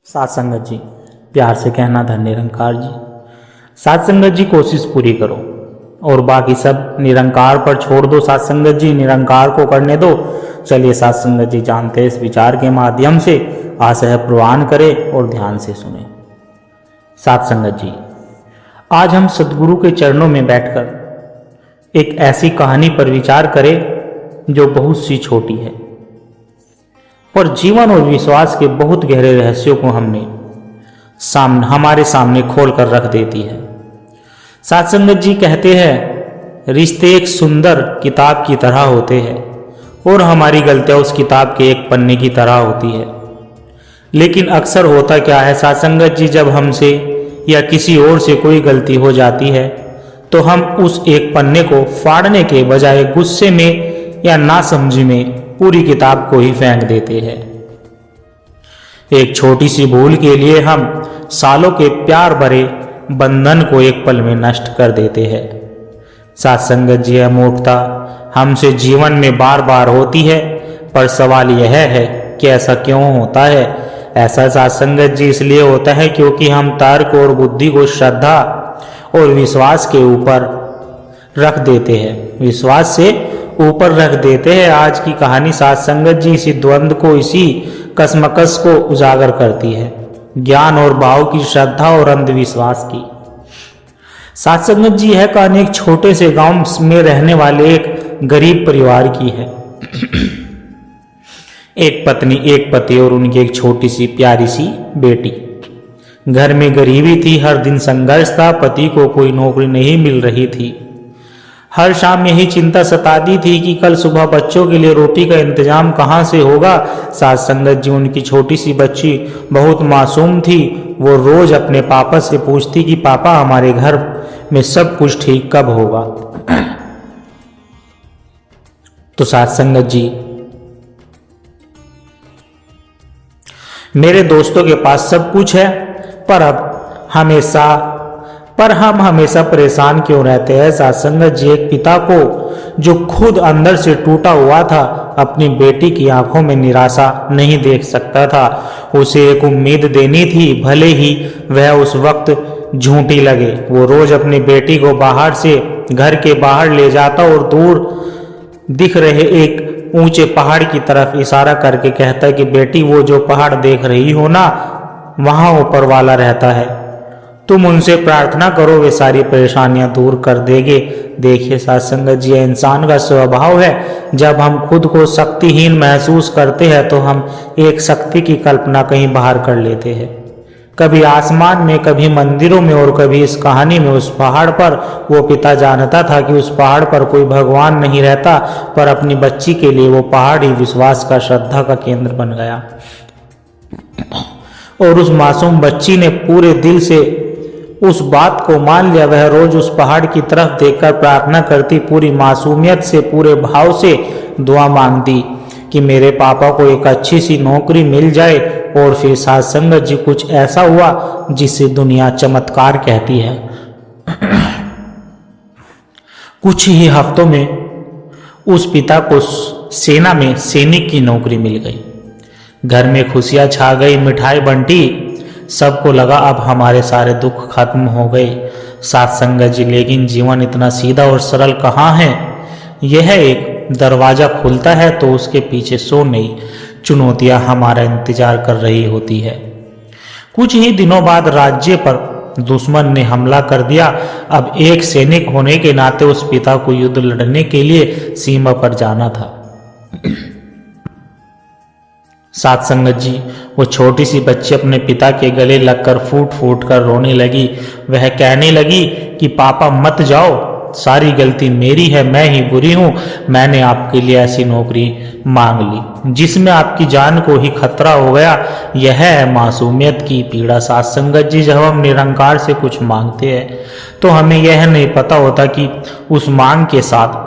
साथ संगत जी, प्यार से कहना धन निरंकार जी। साथ संगत जी, कोशिश पूरी करो और बाकी सब निरंकार पर छोड़ दो। साथ संगत जी, निरंकार को करने दो। चलिए साथ संगत जी, जानते हैं इस विचार के माध्यम से आशय प्रवान करें और ध्यान से सुने। साथ संगत जी, आज हम सदगुरु के चरणों में बैठकर एक ऐसी कहानी पर विचार करें जो बहुत सी छोटी है पर जीवन और विश्वास के बहुत गहरे रहस्यों को हमारे सामने खोल कर रख देती है। साथ संगत जी, कहते हैं रिश्ते एक सुंदर किताब की तरह होते हैं और हमारी गलतियां उस किताब के एक पन्ने की तरह होती है। लेकिन अक्सर होता क्या है साथ संगत जी, जब हमसे या किसी और से कोई गलती हो जाती है तो हम उस एक पन्ने को फाड़ने के बजाय गुस्से में या नासमझी में पूरी किताब को ही फेंक देते हैं। एक छोटी सी भूल के लिए हम सालों के प्यार भरे बंधन को एक पल में नष्ट कर देते हैं। साथ संगत जी, यह मूर्खता हमसे जीवन में बार बार होती है, पर सवाल यह है कि ऐसा क्यों होता है। ऐसा साथ संगत जी इसलिए होता है क्योंकि हम तर्क और बुद्धि को श्रद्धा और विश्वास के ऊपर रख देते हैं, विश्वास से ऊपर रख देते हैं। आज की कहानी साथ संगत जी इसी द्वंद्व को, इसी कसमकस को उजागर करती है, ज्ञान और भाव की, श्रद्धा और अंधविश्वास की। साथ संगत जी, यह कहानी एक छोटे से गांव में रहने वाले एक गरीब परिवार की है। एक पत्नी, एक पति और उनकी एक छोटी सी प्यारी सी बेटी। घर में गरीबी थी, हर दिन संघर्ष था, पति को कोई नौकरी नहीं मिल रही थी। हर शाम यही चिंता सताती थी कि कल सुबह बच्चों के लिए रोटी का इंतजाम कहाँ से होगा। साथ संगत जी, उनकी छोटी सी बच्ची बहुत मासूम थी। वो रोज अपने पापा से पूछती कि पापा, हमारे घर में सब कुछ ठीक कब होगा। तो साथ संगत जी, मेरे दोस्तों के पास सब कुछ है, पर हम हमेशा परेशान क्यों रहते हैं। साथ संगत जी, एक पिता को जो खुद अंदर से टूटा हुआ था, अपनी बेटी की आंखों में निराशा नहीं देख सकता था। उसे एक उम्मीद देनी थी, भले ही वह उस वक्त झूठी लगे। वो रोज अपनी बेटी को बाहर से घर के बाहर ले जाता और दूर दिख रहे एक ऊंचे पहाड़ की तरफ इशारा करके कहता कि बेटी, वो जो पहाड़ देख रही हो ना, वहां ऊपर वाला रहता है, तुम उनसे प्रार्थना करो, वे सारी परेशानियां दूर कर देंगे। देखिए साथ संगत जी, इंसान का स्वभाव है, जब हम खुद को शक्तिहीन महसूस करते हैं तो हम एक शक्ति की कल्पना कहीं बाहर कर लेते हैं, कभी आसमान में, कभी मंदिरों में और कभी इस कहानी में उस पहाड़ पर। वो पिता जानता था कि उस पहाड़ पर कोई भगवान नहीं रहता, पर अपनी बच्ची के लिए वो पहाड़ ही विश्वास का, श्रद्धा का केंद्र बन गया। और उस मासूम बच्ची ने पूरे दिल से उस बात को मान लिया। वह रोज उस पहाड़ की तरफ देखकर प्रार्थना करती, पूरी मासूमियत से, पूरे भाव से दुआ मांगती कि मेरे पापा को एक अच्छी सी नौकरी मिल जाए। और फिर साथ संगत जी, कुछ ऐसा हुआ जिसे दुनिया चमत्कार कहती है। कुछ ही हफ्तों में उस पिता को सेना में सैनिक की नौकरी मिल गई। घर में खुशियां छा गई, मिठाई बंटी, सबको लगा अब हमारे सारे दुख खत्म हो गए। साथ संगत जी, लेकिन जीवन इतना सीधा और सरल कहाँ है। यह एक दरवाजा खुलता है तो उसके पीछे 100 नई चुनौतियां हमारा इंतजार कर रही होती है। कुछ ही दिनों बाद राज्य पर दुश्मन ने हमला कर दिया। अब एक सैनिक होने के नाते उस पिता को युद्ध लड़ने के लिए सीमा पर जाना था। साथ संगत जी, वो छोटी सी बच्ची अपने पिता के गले लगकर फूट फूट कर रोने लगी। वह कहने लगी कि पापा मत जाओ, सारी गलती मेरी है, मैं ही बुरी हूं। मैंने आपके लिए ऐसी नौकरी मांग ली जिसमें आपकी जान को ही खतरा हो गया। यह है मासूमियत की पीड़ा। साथ संगत जी, जब हम निरंकार से कुछ मांगते हैं तो हमें यह नहीं पता होता कि उस मांग के साथ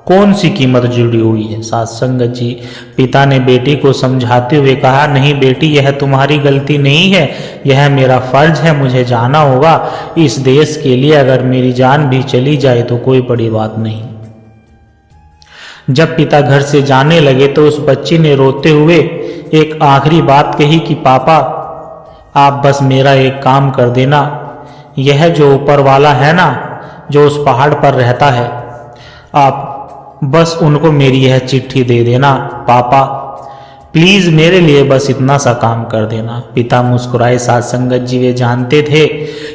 कौन सी कीमत जुड़ी हुई है। साथ संगत जी, पिता ने बेटी को समझाते हुए कहा, नहीं बेटी, यह तुम्हारी गलती नहीं है, यह मेरा फर्ज है, मुझे जाना होगा इस देश के लिए। अगर मेरी जान भी चली जाए तो कोई बड़ी बात नहीं। जब पिता घर से जाने लगे तो उस बच्ची ने रोते हुए एक आखिरी बात कही कि पापा, आप बस मेरा एक काम कर देना, यह जो ऊपर वाला है ना, जो उस पहाड़ पर रहता है, आप बस उनको मेरी यह चिट्ठी दे देना। पापा प्लीज मेरे लिए बस इतना सा काम कर देना। पिता मुस्कुराए। साथ संगत जी वे जानते थे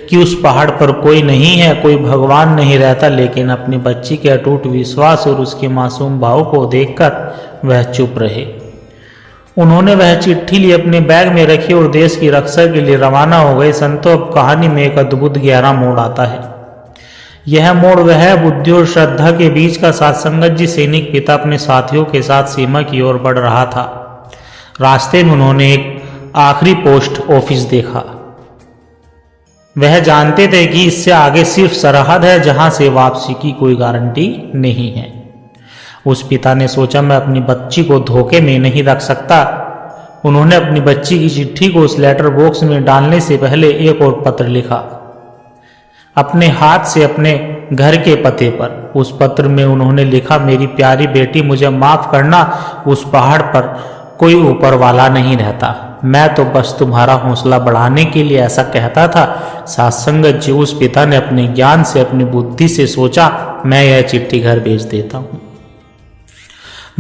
कि उस पहाड़ पर कोई नहीं है, कोई भगवान नहीं रहता, लेकिन अपनी बच्ची के अटूट विश्वास और उसके मासूम भाव को देखकर वह चुप रहे। उन्होंने वह चिट्ठी ली, अपने बैग में रखी और देश की रक्षा के लिए रवाना हो गए। संतों, अब कहानी में एक अद्भुत गहरा मोड़ आता है। यह मोड़ वह बुद्धि और श्रद्धा के बीच का। साथ संगत जी सैनिक पिता अपने साथियों के साथ सीमा की ओर बढ़ रहा था। रास्ते में उन्होंने एक आखिरी पोस्ट ऑफिस देखा। वह जानते थे कि इससे आगे सिर्फ सरहद है, जहां से वापसी की कोई गारंटी नहीं है। उस पिता ने सोचा, मैं अपनी बच्ची को धोखे में नहीं रख सकता। उन्होंने अपनी बच्ची की चिट्ठी को उस लेटर बॉक्स में डालने से पहले एक और पत्र लिखा, अपने हाथ से अपने घर के पते पर। उस पत्र में उन्होंने लिखा, मेरी प्यारी बेटी, मुझे माफ करना, उस पहाड़ पर कोई ऊपर वाला नहीं रहता। मैं तो बस तुम्हारा हौसला बढ़ाने के लिए ऐसा कहता था। साथ संगत जी, उस पिता ने अपने ज्ञान से, अपनी बुद्धि से सोचा, मैं यह चिट्ठी घर भेज देता हूं।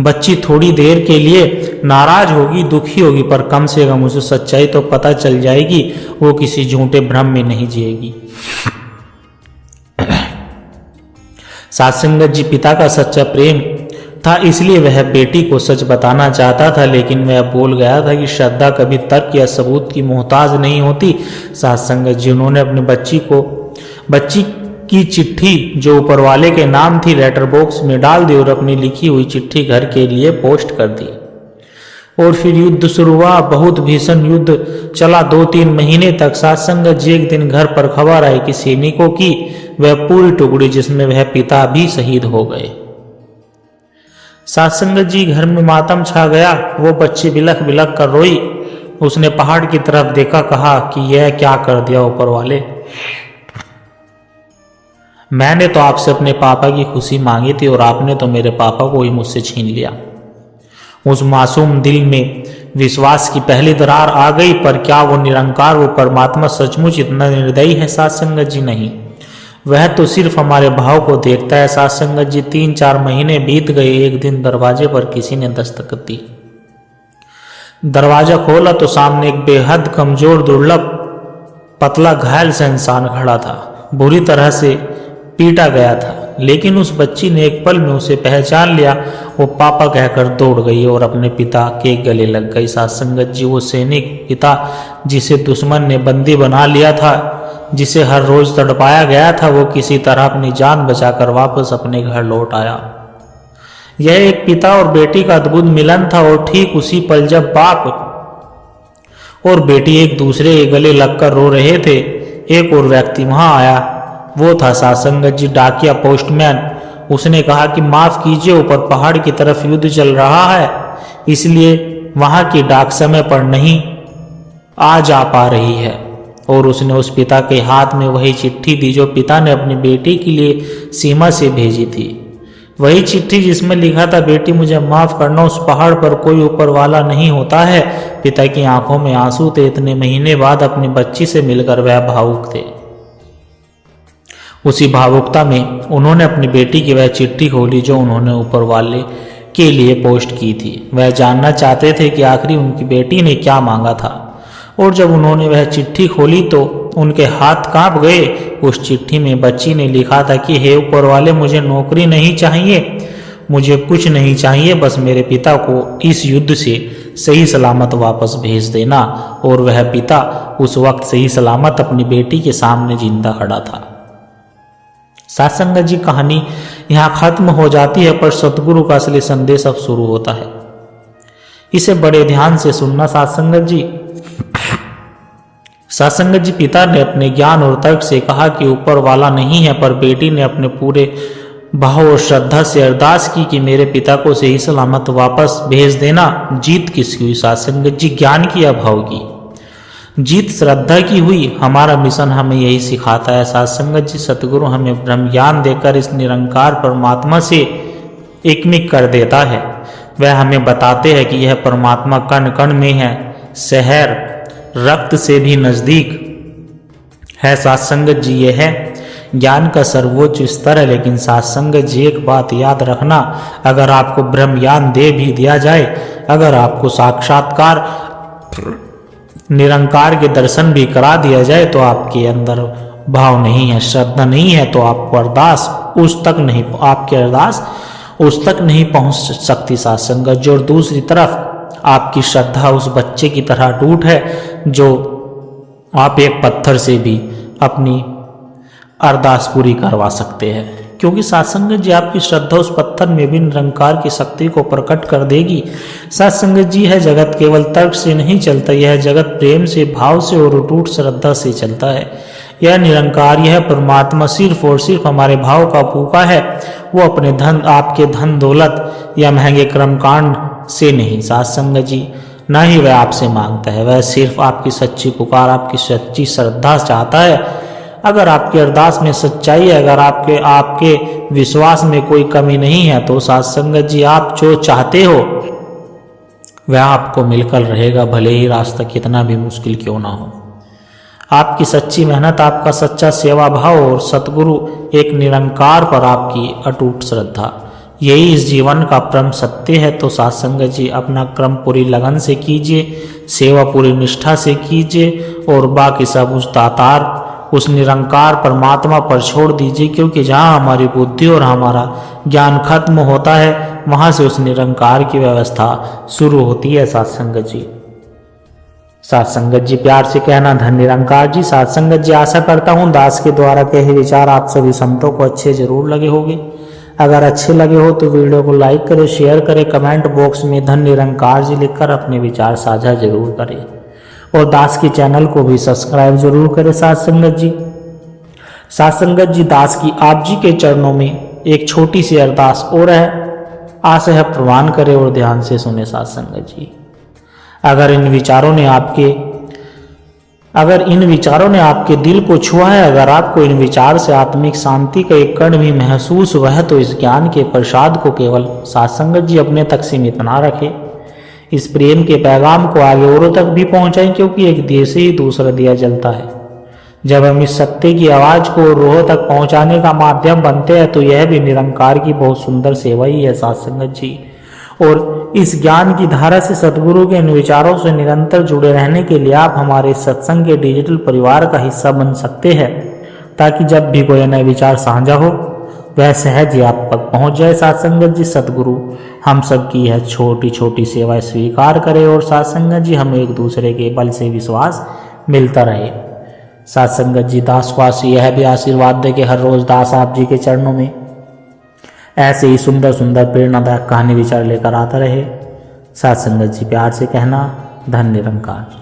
बच्ची थोड़ी देर के लिए नाराज होगी, दुखी होगी, पर कम से कम उसे सच्चाई तो पता चल जाएगी। वो किसी झूठे भ्रम में नहीं जिएगी। साथ संगत जी, पिता का सच्चा प्रेम था, इसलिए वह बेटी को सच बताना चाहता था, लेकिन वह भूल गया था कि श्रद्धा कभी तर्क या सबूत की मोहताज नहीं होती। साथ संगत जी, उन्होंने अपनी बच्ची की चिट्ठी जो ऊपर वाले के नाम थी लेटर बॉक्स में डाल दी और अपनी लिखी हुई चिट्ठी घर के लिए पोस्ट कर दी। और फिर युद्ध शुरू हुआ। बहुत भीषण युद्ध चला 2-3 महीने तक। साथ संगत जी, एक दिन घर पर खबर आई कि सैनिकों की वह पूरी टुकड़ी, जिसमें वह पिता भी शहीद हो गए। साथ संगत जी, घर में मातम छा गया। वो बच्ची बिलख बिलख कर रोई। उसने पहाड़ की तरफ देखा, कहा कि यह क्या कर दिया ऊपर वाले। मैंने तो आपसे अपने पापा की खुशी मांगी थी और आपने तो मेरे पापा को ही मुझसे छीन लिया। उस मासूम दिल में विश्वास की पहली दरार आ गई। पर क्या वो निरंकार, वो परमात्मा सचमुच इतना निर्दयी है? साथ संगत जी, नहीं, वह तो सिर्फ हमारे भाव को देखता है। साथ संगत जी, 3-4 महीने बीत गए। एक दिन दरवाजे पर किसी ने दस्तक दी। दरवाजा खोला तो सामने एक बेहद कमजोर, दुर्लभ, पतला, घायल सा इंसान खड़ा था। बुरी तरह से पीटा गया था, लेकिन उस बच्ची ने एक पल में उसे पहचान लिया। वो पापा कहकर दौड़ गई और अपने पिता के गले लग गई। साथ संगत जी, वो सैनिक पिता जिसे दुश्मन ने बंदी बना लिया था, जिसे हर रोज तड़पाया गया था, वो किसी तरह अपनी जान बचाकर वापस अपने घर लौट आया। यह एक पिता और बेटी का अद्भुत मिलन था। और ठीक उसी पल जब बाप और बेटी एक दूसरे के गले लगकर रो रहे थे, एक और व्यक्ति वहां आया। वो था साथ संगत जी, डाकिया, पोस्टमैन। उसने कहा कि माफ कीजिए, ऊपर पहाड़ की तरफ युद्ध चल रहा है, इसलिए वहां की डाक समय पर नहीं आ जा पा रही है। और उसने उस पिता के हाथ में वही चिट्ठी दी जो पिता ने अपनी बेटी के लिए सीमा से भेजी थी। वही चिट्ठी जिसमें लिखा था, बेटी मुझे माफ करना, उस पहाड़ पर कोई ऊपर वाला नहीं होता है। पिता की आंखों में आंसू थे। इतने महीने बाद अपनी बच्ची से मिलकर वह भावुक थे। उसी भावुकता में उन्होंने अपनी बेटी की वह चिट्ठी खोली जो उन्होंने ऊपर वाले के लिए पोस्ट की थी। वह जानना चाहते थे कि आखिर उनकी बेटी ने क्या मांगा था। और जब उन्होंने वह चिट्ठी खोली तो उनके हाथ कांप गए। उस चिट्ठी में बच्ची ने लिखा था कि हे ऊपर वाले, मुझे नौकरी नहीं चाहिए, मुझे कुछ नहीं चाहिए, बस मेरे पिता को इस युद्ध से सही सलामत वापस भेज देना। और वह पिता उस वक्त सही सलामत अपनी बेटी के सामने जिंदा खड़ा था। साथ संगत जी, कहानी यहाँ खत्म हो जाती है, पर सतगुरु का असली संदेश अब शुरू होता है। इसे बड़े ध्यान से सुनना साथ संगत जी। साथ संगत जी, पिता ने अपने ज्ञान और तर्क से कहा कि ऊपर वाला नहीं है, पर बेटी ने अपने पूरे भाव और श्रद्धा से अरदास की कि मेरे पिता को सही सलामत वापस भेज देना। जीत किसकी हुई? साथ संगत जी, ज्ञान की या भाव की? जीत श्रद्धा की हुई। हमारा मिशन हमें यही सिखाता है। साथ संगत जी, सतगुरु हमें ब्रह्म ज्ञान देकर इस निरंकार परमात्मा से एकमिक कर देता है। वह हमें बताते हैं कि यह परमात्मा कण कण में है, शहर रक्त से भी नजदीक है। साथ संगत जी ये है ज्ञान का सर्वोच्च स्तर है। लेकिन साथ संगत जी एक बात याद रखना, अगर आपको ब्रह्म ज्ञान दे भी दिया जाए, अगर आपको साक्षात्कार निरंकार के दर्शन भी करा दिया जाए, तो आपके अंदर भाव नहीं है, श्रद्धा नहीं है, तो आपको अरदास उस तक नहीं, आपकी अरदास उस तक नहीं पहुंच सकती साथ संगत जी। और दूसरी तरफ आपकी श्रद्धा उस बच्चे की तरह टूट है जो आप एक पत्थर से भी अपनी अरदास पूरी करवा सकते हैं, क्योंकि सात्संगत जी आपकी श्रद्धा उस पत्थर में भी निरंकार की शक्ति को प्रकट कर देगी। सात्संगत जी है जगत केवल तर्क से नहीं चलता, यह जगत प्रेम से, भाव से और अटूट श्रद्धा से चलता है। यह निरंकार, यह परमात्मा सिर्फ और सिर्फ हमारे भाव का भूखा है। वो अपने धन, आपके धन दौलत या महंगे कर्मकांड से नहीं सात्संगत जी, ना ही वह आपसे मांगता है। वह सिर्फ आपकी सच्ची पुकार, आपकी सच्ची श्रद्धा चाहता है। अगर आपकी अरदास में सच्चाई है, अगर आपके विश्वास में कोई कमी नहीं है, तो सात्संगत जी आप जो चाहते हो वह आपको मिलकर रहेगा, भले ही रास्ता कितना भी मुश्किल क्यों ना हो। आपकी सच्ची मेहनत, आपका सच्चा सेवा भाव और सतगुरु एक निरंकार पर आपकी अटूट श्रद्धा, यही इस जीवन का परम सत्य है। तो सात्संगत जी अपना क्रम पूरी लगन से कीजिए, सेवा पूरी निष्ठा से कीजिए और बाकी सब उस दातार, उस निरंकार परमात्मा पर छोड़ दीजिए, क्योंकि जहाँ हमारी बुद्धि और हमारा ज्ञान खत्म होता है, वहाँ से उस निरंकार की व्यवस्था शुरू होती है। सात्संगत जी, सात्संगत जी प्यार से कहना धन निरंकार जी। सात्संगत जी आशा करता हूँ दास के द्वारा कहे विचार आप सभी संतों को अच्छे जरूर लगे होंगे। अगर अच्छे लगे हो तो वीडियो को लाइक करें, शेयर करें, कमेंट बॉक्स में धन निरंकार जी लिखकर अपने विचार साझा जरूर करें और दास के चैनल को भी सब्सक्राइब जरूर करें। सात्संगत जी, सात्संगत जी दास की आप जी के चरणों में एक छोटी सी अरदास और है, आशा है प्रवान करें और ध्यान से सुने। सात्संगत जी, अगर इन विचारों ने आपके दिल को छुआ है, अगर आपको इन विचार से आत्मिक शांति का एक कण भी महसूस हुआ है, तो इस ज्ञान के प्रसाद को केवल सात्संगत जी अपने तक सीमित ना रखें। इस प्रेम के पैगाम को आगे औरों तक भी पहुंचाएं, क्योंकि एक दिए से ही दूसरा दिया जलता है। जब हम इस सत्य की आवाज को रोह तक पहुंचाने का माध्यम बनते हैं, तो यह भी निरंकार की बहुत सुंदर सेवा ही है। सात्संगत जी, और इस ज्ञान की धारा से सदगुरु के इन विचारों से निरंतर जुड़े रहने के लिए आप हमारे सत्संग के डिजिटल परिवार का हिस्सा बन सकते हैं, ताकि जब भी कोई नया विचार साझा हो वह सहज ही आप तक पहुंच जाए। सात्संगत जी, सदगुरु हम सब की यह छोटी छोटी सेवाएं स्वीकार करें और सात्संगत जी हम एक दूसरे के बल से विश्वास मिलता रहे। सात्संगत जी, दासवासी यह भी आशीर्वाद दे कि हर रोज दास आप जी के चरणों में ऐसे ही सुंदर सुंदर प्रेरणादायक कहानी विचार लेकर आता रहे। सात्संगत जी प्यार से कहना धन निरंकार।